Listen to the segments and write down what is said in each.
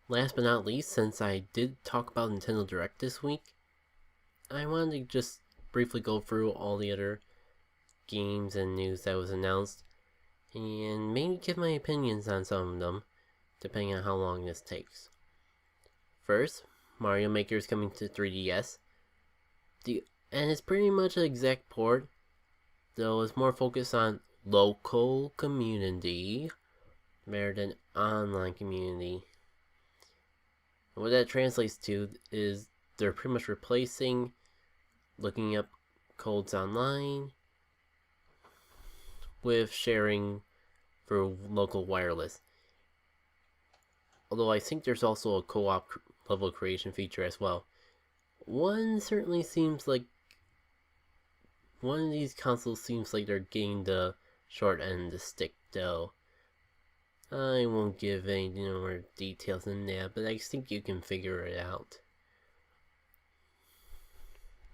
Last but not least, since I did talk about Nintendo Direct this week, I wanted to just briefly go through all the other games and news that was announced, and maybe give my opinions on some of them, depending on how long this takes. First, Mario Maker is coming to 3DS, and it's pretty much an exact port, though it's more focused on local community rather than online community. And what that translates to is they're pretty much replacing looking up codes online with sharing for local wireless. Although I think there's also a co-op level creation feature as well. One certainly seems like one of these consoles seems like they're getting the short end of the stick, though. I won't give any more details than that, but I think you can figure it out.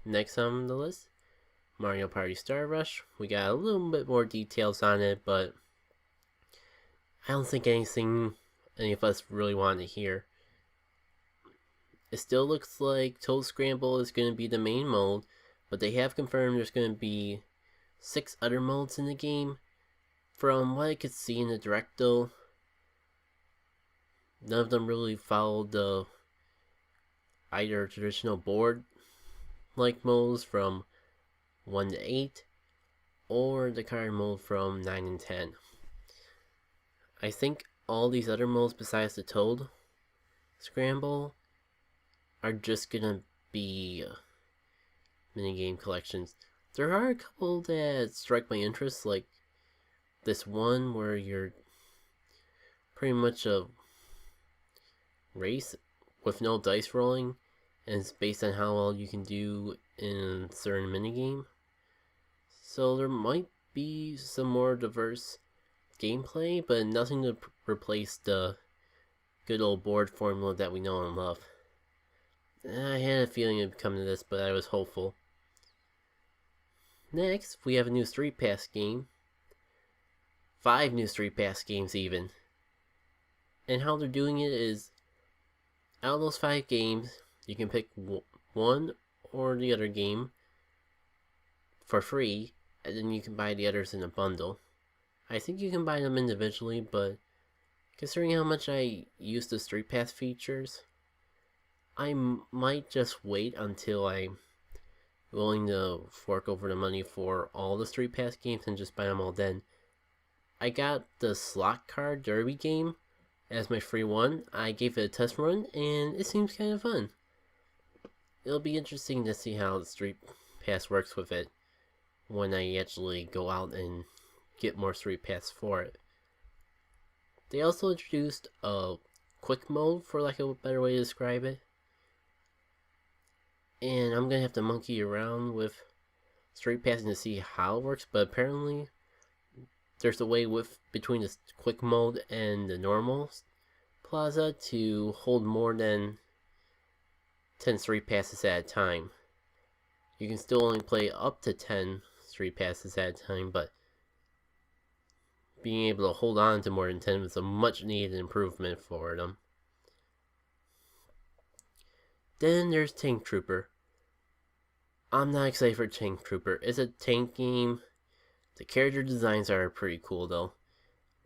Next on the list, Mario Party Star Rush. We got a little bit more details on it, but I don't think anything any of us really want to hear. It still looks like Toad Scramble is going to be the main mode, but they have confirmed there's going to be 6 other modes in the game. From what I could see in the direct though, none of them really followed the either traditional board like modes from 1 to 8 or the card mode from 9 and 10. I think all these other modes besides the Toad Scramble are just gonna be minigame collections. There are a couple that strike my interest, like this one where you're pretty much a race with no dice rolling, and it's based on how well you can do in a certain minigame. So there might be some more diverse gameplay, but nothing to replace the good old board formula that we know and love. I had a feeling it'd come to this, but I was hopeful. Next, we have a new Street Pass game. 5 new Street Pass games even. And how they're doing it is, out of those 5 games, you can pick one or the other game for free, and then you can buy the others in a bundle. I think you can buy them individually, but considering how much I use the Street Pass features, I might just wait until I'm willing to fork over the money for all the Street Pass games and just buy them all then. I got the Slot Card Derby game as my free one. I gave it a test run, and it seems kind of fun. It'll be interesting to see how the Street Pass works with it when I actually go out and get more Street Pass for it. They also introduced a quick mode, for lack of a better way to describe it. And I'm gonna have to monkey around with Street Passing to see how it works, but apparently there's a way between the quick mode and the normal plaza to hold more than 10 Street Passes at a time. You can still only play up to 10 Street Passes at a time, but being able to hold on to more than 10 was a much needed improvement for them. Then there's Tank Trooper. I'm not excited for Tank Trooper. It's a tank game. The character designs are pretty cool though,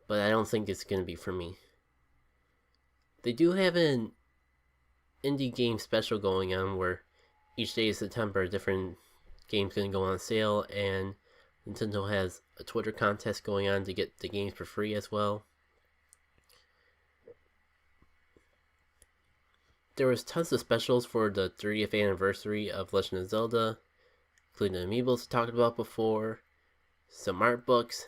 but I don't think it's going to be for me. They do have an indie game special going on where each day of September a different game's going to go on sale, and Nintendo has a Twitter contest going on to get the games for free as well. There was tons of specials for the 30th anniversary of Legend of Zelda, including the amiibos talked about before, some art books,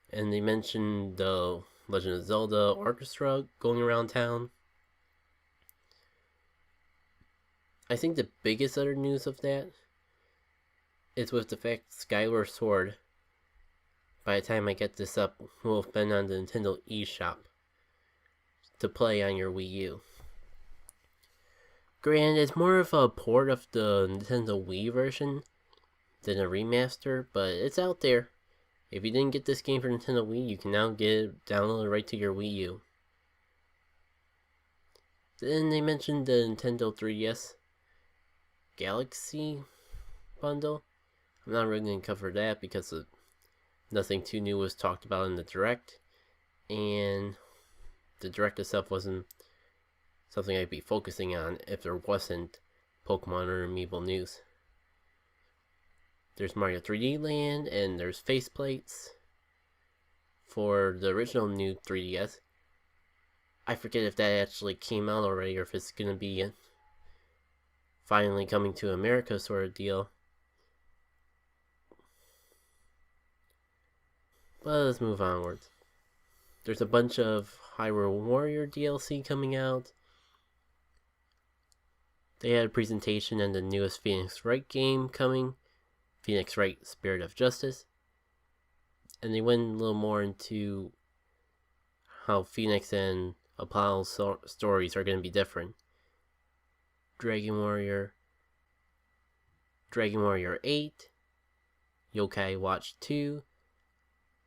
and they mentioned the Legend of Zelda orchestra going around town. I think the biggest other news of that is with the fact Skyward Sword, by the time I get this up, will have been on the Nintendo eShop to play on your Wii U. Granted, it's more of a port of the Nintendo Wii version than a remaster, but it's out there. If you didn't get this game for Nintendo Wii, you can now get it downloaded right to your Wii U. Then they mentioned the Nintendo 3DS Galaxy bundle. I'm not really going to cover that because nothing too new was talked about in the Direct, and the Direct itself wasn't something I'd be focusing on if there wasn't Pokemon or Amiibo news. There's Mario 3D Land, and there's faceplates for the original new 3DS. I forget if that actually came out already or if it's going to be finally coming to America sort of deal. But let's move onwards. There's a bunch of Hyrule Warrior DLC coming out. They had a presentation on the newest Phoenix Wright game coming, Phoenix Wright Spirit of Justice. And they went a little more into how Phoenix and Apollo's stories are going to be different. Dragon Warrior 8, Yokai Watch 2,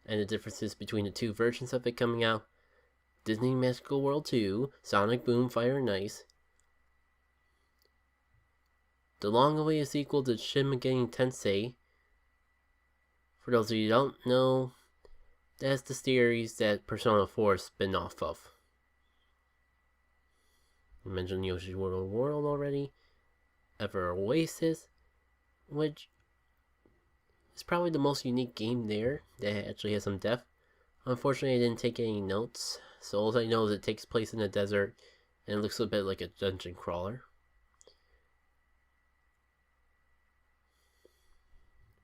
and the differences between the two versions of it coming out. Disney Magical World 2, Sonic Boom Fire and Ice. The long-awaited sequel to Shin Megami Tensei. For those of you who don't know, that's the series that Persona 4 spin off of. I mentioned Yoshi's Woolly World already. Ever Oasis, which is probably the most unique game there that actually has some depth. Unfortunately, I didn't take any notes, so all I know is it takes place in the desert and it looks a bit like a dungeon crawler.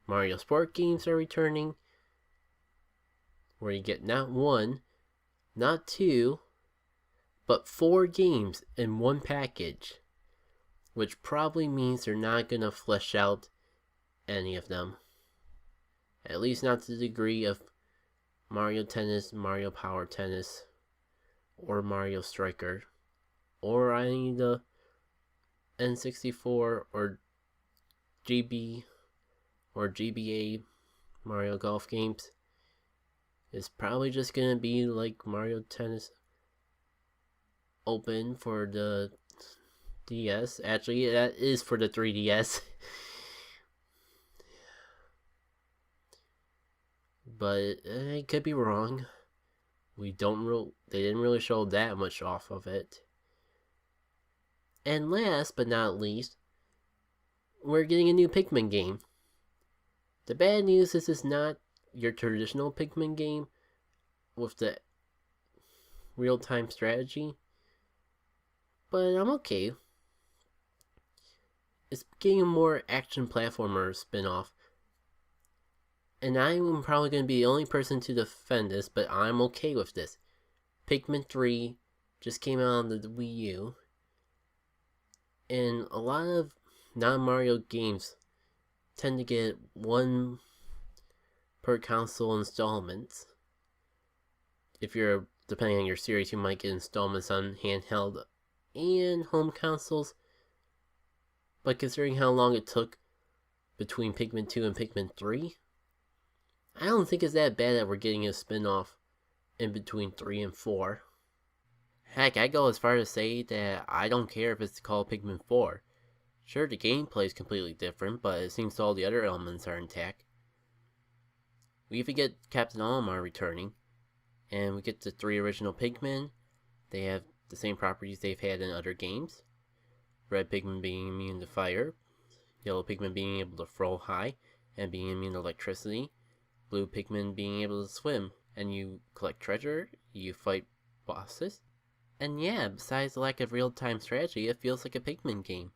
Mario Sport games are returning, where you get not one, not two, but 4 games in one package, which probably means they're not going to flesh out any of them. At least not to the degree of Mario Tennis, Mario Power Tennis, or Mario Striker, or any of the N64 or GB or GBA Mario Golf games. It's probably just going to be like Mario Tennis Open for the DS. Actually, that is for the 3DS. But I could be wrong. They didn't really show that much off of it. And last but not least, we're getting a new Pikmin game. The bad news is it's not your traditional Pikmin game with the real-time strategy, but I'm okay. It's getting a more action platformer spin-off, and I'm probably going to be the only person to defend this, but I'm okay with this. Pikmin 3 just came out on the Wii U, and a lot of non-Mario games tend to get one per console installments. If you're, depending on your series, you might get installments on handheld and home consoles. But considering how long it took between Pikmin 2 and Pikmin 3, I don't think it's that bad that we're getting a spin-off in between 3 and 4. Heck, I go as far as to say that I don't care if it's called Pikmin 4. Sure, the gameplay is completely different, but it seems all the other elements are intact. We even get Captain Olimar returning, and we get the 3 original Pikmin. They have the same properties they've had in other games. Red Pikmin being immune to fire, Yellow Pikmin being able to throw high and being immune to electricity, Blue Pikmin being able to swim, and you collect treasure, you fight bosses. And yeah, besides the lack of real-time strategy, it feels like a Pikmin game.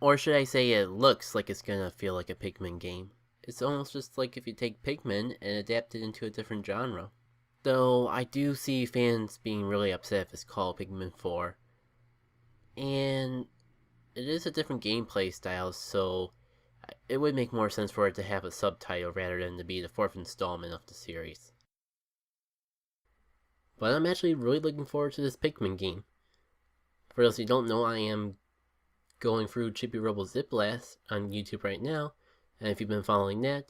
Or should I say it looks like it's gonna feel like a Pikmin game. It's almost just like if you take Pikmin and adapt it into a different genre. Though I do see fans being really upset if it's called Pikmin 4. And it is a different gameplay style, so it would make more sense for it to have a subtitle rather than to be the 4th installment of the series. But I'm actually really looking forward to this Pikmin game. For those who don't know, I am going through Chippy Robo Zip Blast on YouTube right now, and if you've been following that,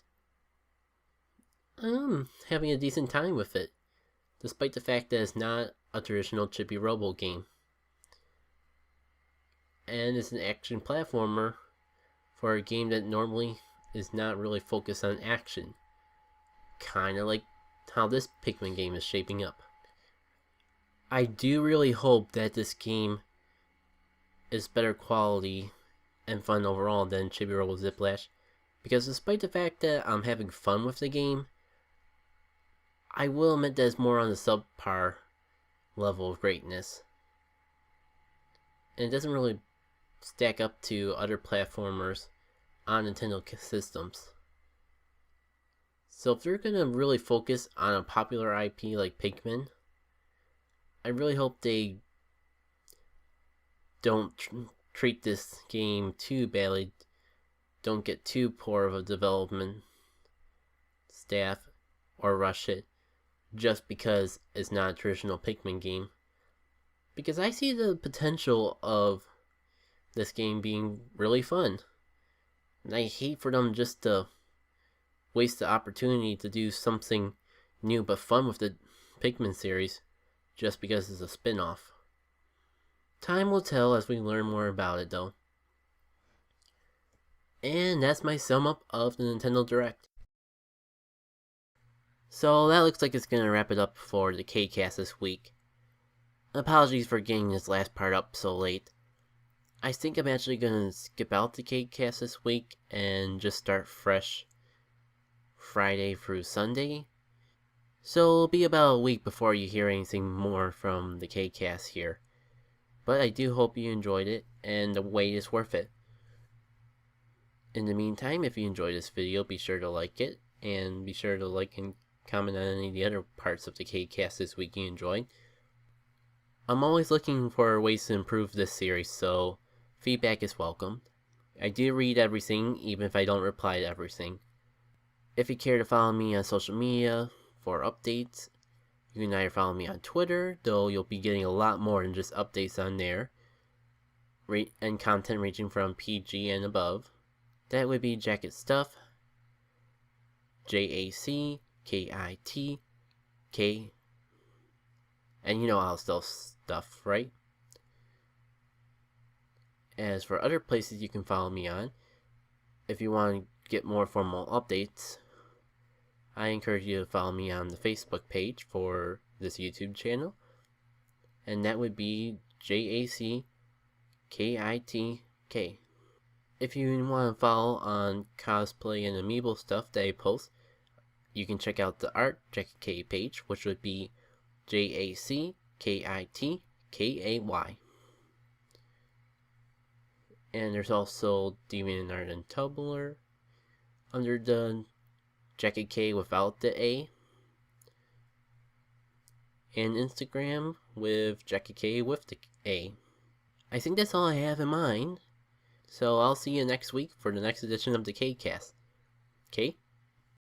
I'm having a decent time with it, despite the fact that it's not a traditional Chippy Robo game. and it's an action platformer for a game that normally is not really focused on action. Kinda like how this Pikmin game is shaping up. I do really hope that this game is better quality and fun overall than Chibi Robo Ziplash, because despite the fact that I'm having fun with the game, I will admit that it's more on the subpar level of greatness. And it doesn't really stack up to other platformers on Nintendo systems. So if they're gonna really focus on a popular IP like Pikmin, I really hope they don't treat this game too badly, don't get too poor of a development staff, or rush it just because it's not a traditional Pikmin game. Because I see the potential of this game being really fun. And I hate for them just to waste the opportunity to do something new but fun with the Pikmin series just because it's a spin-off. Time will tell as we learn more about it though. And that's my sum up of the Nintendo Direct. So that looks like it's gonna wrap it up for the KayCast this week. Apologies for getting this last part up so late. I think I'm actually gonna skip out the KayCast this week and just start fresh Friday through Sunday. So it'll be about a week before you hear anything more from the KayCast here. But I do hope you enjoyed it, and the wait is worth it. In the meantime, if you enjoyed this video, be sure to like it, and be sure to like and comment on any of the other parts of the KayCast this week you enjoyed. I'm always looking for ways to improve this series, so feedback is welcome. I do read everything, even if I don't reply to everything. If you care to follow me on social media for updates, you can either follow me on Twitter, though you'll be getting a lot more than just updates on there, and content ranging from PG and above. That would be Jacket Stuff, JACKITK, and you know I'll spell stuff, right? As for other places you can follow me on, if you want to get more formal updates, I encourage you to follow me on the Facebook page for this YouTube channel, and that would be JACKITK. If you want to follow on cosplay and amiibo stuff that I post, you can check out the Art Jacket K page, which would be JACKITKAY. And there's also DeviantArt and Tumblr under the Jacket K without the A, and Instagram with Jacket K with the A. I think that's all I have in mind, so I'll see you next week for the next edition of the KayCast. Okay?